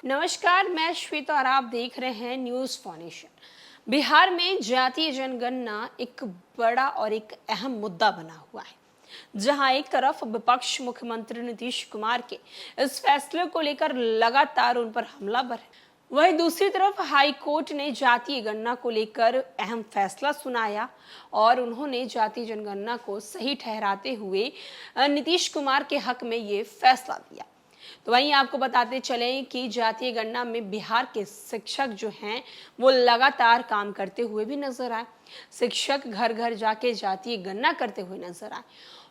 नमस्कार, मैं श्वेता और आप देख रहे हैं न्यूज़ फाउंडेशन। बिहार में जातीय जनगणना एक बड़ा और एक अहम मुद्दा बना हुआ है, जहां एक तरफ विपक्ष मुख्यमंत्री नीतीश कुमार के इस फैसले को लेकर लगातार उन पर हमलावर है, वहीं दूसरी तरफ हाई कोर्ट ने जातीय गणना को लेकर अहम फैसला सुनाया और उन्होंने जातीय जनगणना को सही ठहराते हुए नीतीश कुमार के हक में ये फैसला दिया। तो वहीं आपको बताते चलें कि जातीय गणना में बिहार के शिक्षक जो हैं वो लगातार काम करते हुए भी नजर आए। शिक्षक घर घर जाके जातीय गणना करते हुए नजर आए।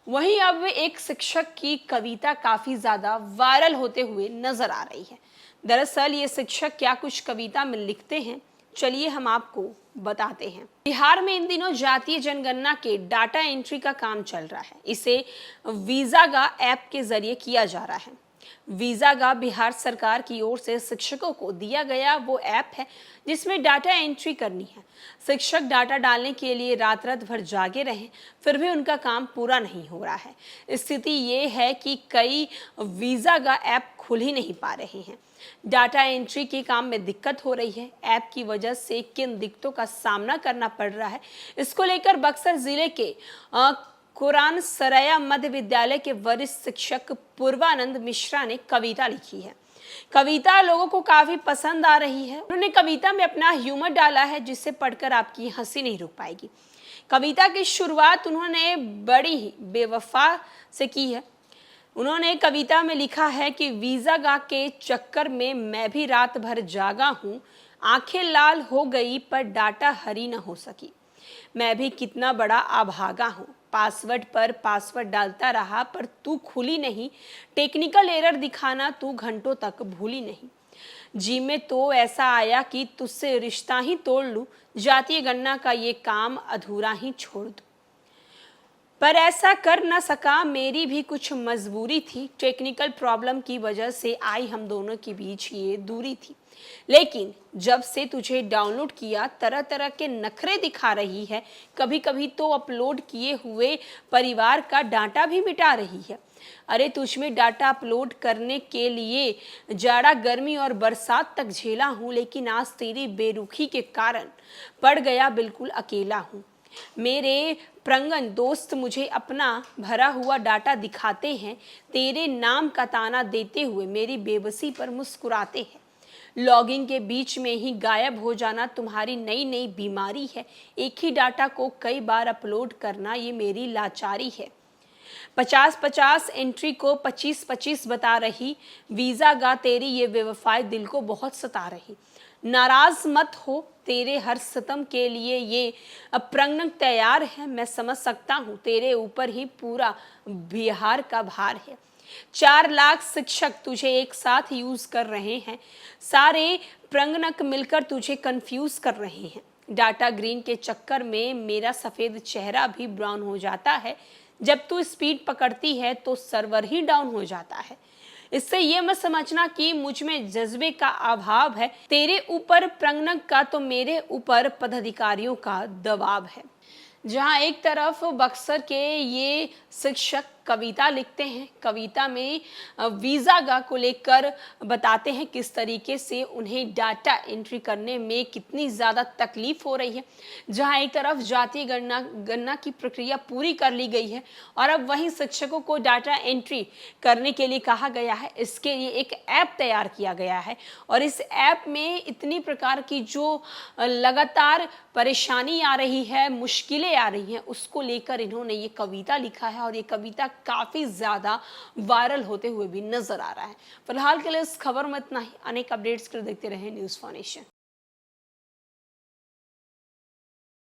वहीं अब एक शिक्षक की कविता काफी ज्यादा वायरल होते हुए नजर आ रही है। दरअसल ये शिक्षक क्या कुछ कविता में लिखते हैं, चलिए हम आपको बताते हैं। बिहार में इन दिनों जातीय जनगणना के डाटा एंट्री का काम चल रहा है। इसे वीजागा ऐप के जरिए किया जा रहा है। वीजागा बिहार सरकार की ओर से शिक्षकों को दिया गया वो ऐप है जिसमें डाटा एंट्री करनी है। शिक्षक डाटा डालने के लिए रात रात भर जागे रहे, फिर भी उनका काम पूरा नहीं हो रहा है। स्थिति ये है कि कई वीजागा ऐप खुल ही नहीं पा रहे हैं। डाटा एंट्री के काम में दिक्कत हो रही है। ऐप की वजह से किन दिक्कतों का सामना करना पड़ रहा है, इसको लेकर बक्सर जिले के कुरान सरया मध्य विद्यालय के वरिष्ठ शिक्षक पूर्वानंद मिश्रा ने कविता लिखी है। कविता लोगों को काफी पसंद आ रही है। उन्होंने कविता में अपना ह्यूमर डाला है जिसे पढ़कर आपकी हंसी नहीं रुक पाएगी। कविता की शुरुआत उन्होंने बड़ी ही बेवफा से की है। उन्होंने कविता में लिखा है कि वीजागा के चक्कर में मैं भी रात भर जागा हूँ, आंखें लाल हो गई पर डाटा हरी न हो सकी। मैं भी कितना बड़ा अभागा हूँ, पासवर्ड पर पासवर्ड डालता रहा पर तू खुली नहीं, टेक्निकल एरर दिखाना तू घंटों तक भूली नहीं। जी में तो ऐसा आया कि तुझसे रिश्ता ही तोड़ लूं, जातीय गणना का ये काम अधूरा ही छोड़ दूं। पर ऐसा कर न सका, मेरी भी कुछ मजबूरी थी, टेक्निकल प्रॉब्लम की वजह से आई हम दोनों के बीच ये दूरी थी। लेकिन जब से तुझे डाउनलोड किया तरह तरह के नखरे दिखा रही है, कभी कभी तो अपलोड किए हुए परिवार का डाटा भी मिटा रही है। अरे तुझ में डाटा अपलोड करने के लिए जाड़ा गर्मी और बरसात तक झेला हूँ, लेकिन आज तेरी बेरुखी के कारण पड़ गया बिल्कुल अकेला हूँ। मेरे प्रंगन दोस्त मुझे अपना भरा हुआ डाटा दिखाते हैं, तेरे नाम का ताना देते हुए मेरी बेबसी पर मुस्कुराते हैं। लॉगिंग के बीच में ही गायब हो जाना तुम्हारी नई नई बीमारी है। एक ही डाटा को कई बार अपलोड करना ये मेरी लाचारी है। 50-50 एंट्री को 25-25 बता रही वीजागा, तेरी ये बेवफाई दिल को बहुत सता रही। नाराज मत हो, तेरे हर सितम के लिए ये प्रंगन तैयार है। मैं समझ सकता हूँ तेरे ऊपर ही पूरा बिहार का भार है। 4 लाख शिक्षक तुझे एक साथ यूज कर रहे हैं, सारे प्रंगनक मिलकर तुझे कंफ्यूज कर रहे हैं। डाटा ग्रीन के चक्कर में मेरा सफेद चेहरा भी ब्राउन हो जाता है। जब तू स्पीड पकड़ती है तो सर्वर ही डाउन हो जाता है। इससे ये मत समझना कि मुझ में जज्बे का अभाव है। तेरे ऊपर प्रंगनक का तो मेरे ऊपर पदाधिकारियों का दबाव है। जहां एक तरफ बक्सर के ये शिक्षक कविता लिखते हैं, कविता में वीजागा को लेकर बताते हैं किस तरीके से उन्हें डाटा एंट्री करने में कितनी ज़्यादा तकलीफ हो रही है। जहां एक तरफ जातीय गणना की प्रक्रिया पूरी कर ली गई है और अब वहीं शिक्षकों को डाटा एंट्री करने के लिए कहा गया है। इसके लिए एक ऐप तैयार किया गया है और इस ऐप में इतनी प्रकार की जो लगातार परेशानी आ रही है, मुश्किलें आ रही हैं, उसको लेकर इन्होंने ये कविता लिखा है और ये कविता काफी ज्यादा वायरल होते हुए भी नजर आ रहा है। फिलहाल के लिए इस खबर में इतना ही। अनेक अपडेट्स के लिए देखते रहे न्यूज़ फाउंडेशन।